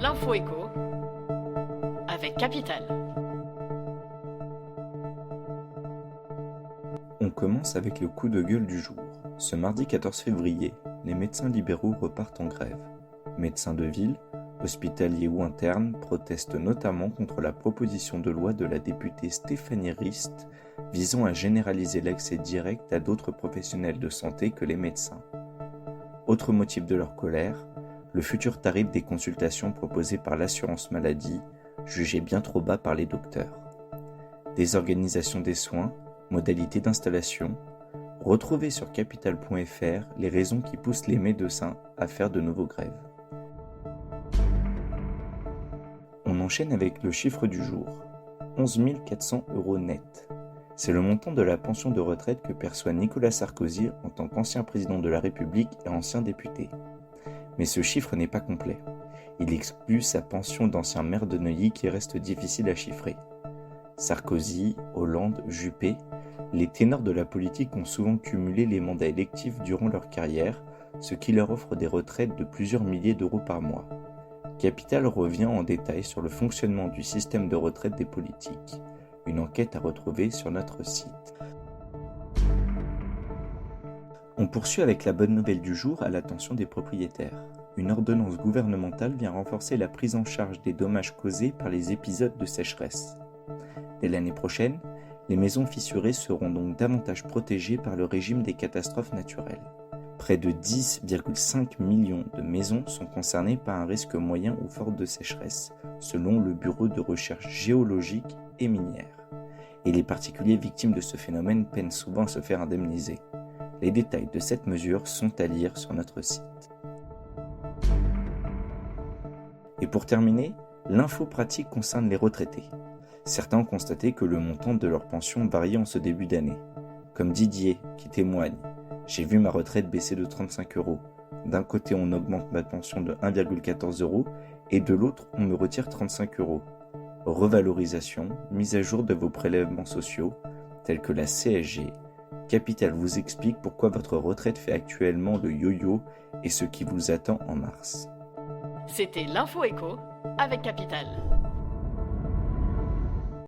L'info écho avec Capital. On commence avec le coup de gueule du jour. Ce mardi 14 février, les médecins libéraux repartent en grève. Médecins de ville, hospitaliers ou internes protestent notamment contre la proposition de loi de la députée Stéphanie Rist visant à généraliser l'accès direct à d'autres professionnels de santé que les médecins. Autre motif de leur colère, le futur tarif des consultations proposé par l'assurance maladie, jugé bien trop bas par les docteurs. Désorganisation des soins, modalités d'installation. Retrouvez sur capital.fr les raisons qui poussent les médecins à faire de nouveaux grèves. On enchaîne avec le chiffre du jour. 11 400 € net. C'est le montant de la pension de retraite que perçoit Nicolas Sarkozy en tant qu'ancien président de la République et ancien député. Mais ce chiffre n'est pas complet. Il exclut sa pension d'ancien maire de Neuilly qui reste difficile à chiffrer. Sarkozy, Hollande, Juppé, les ténors de la politique ont souvent cumulé les mandats électifs durant leur carrière, ce qui leur offre des retraites de plusieurs milliers d'euros par mois. Capital revient en détail sur le fonctionnement du système de retraite des politiques. Une enquête à retrouver sur notre site. On poursuit avec la bonne nouvelle du jour à l'attention des propriétaires. Une ordonnance gouvernementale vient renforcer la prise en charge des dommages causés par les épisodes de sécheresse. Dès l'année prochaine, les maisons fissurées seront donc davantage protégées par le régime des catastrophes naturelles. Près de 10,5 millions de maisons sont concernées par un risque moyen ou fort de sécheresse, selon le Bureau de recherche géologique et minière. Et les particuliers victimes de ce phénomène peinent souvent à se faire indemniser. Les détails de cette mesure sont à lire sur notre site. Et pour terminer, l'info pratique concerne les retraités. Certains ont constaté que le montant de leur pension variait en ce début d'année. Comme Didier, qui témoigne « J'ai vu ma retraite baisser de 35 €. D'un côté, on augmente ma pension de 1,14 € et de l'autre, on me retire 35 €. Revalorisation, mise à jour de vos prélèvements sociaux, tels que la CSG. Capital vous explique pourquoi votre retraite fait actuellement le yo-yo et ce qui vous attend en mars. » C'était l'info écho avec Capital.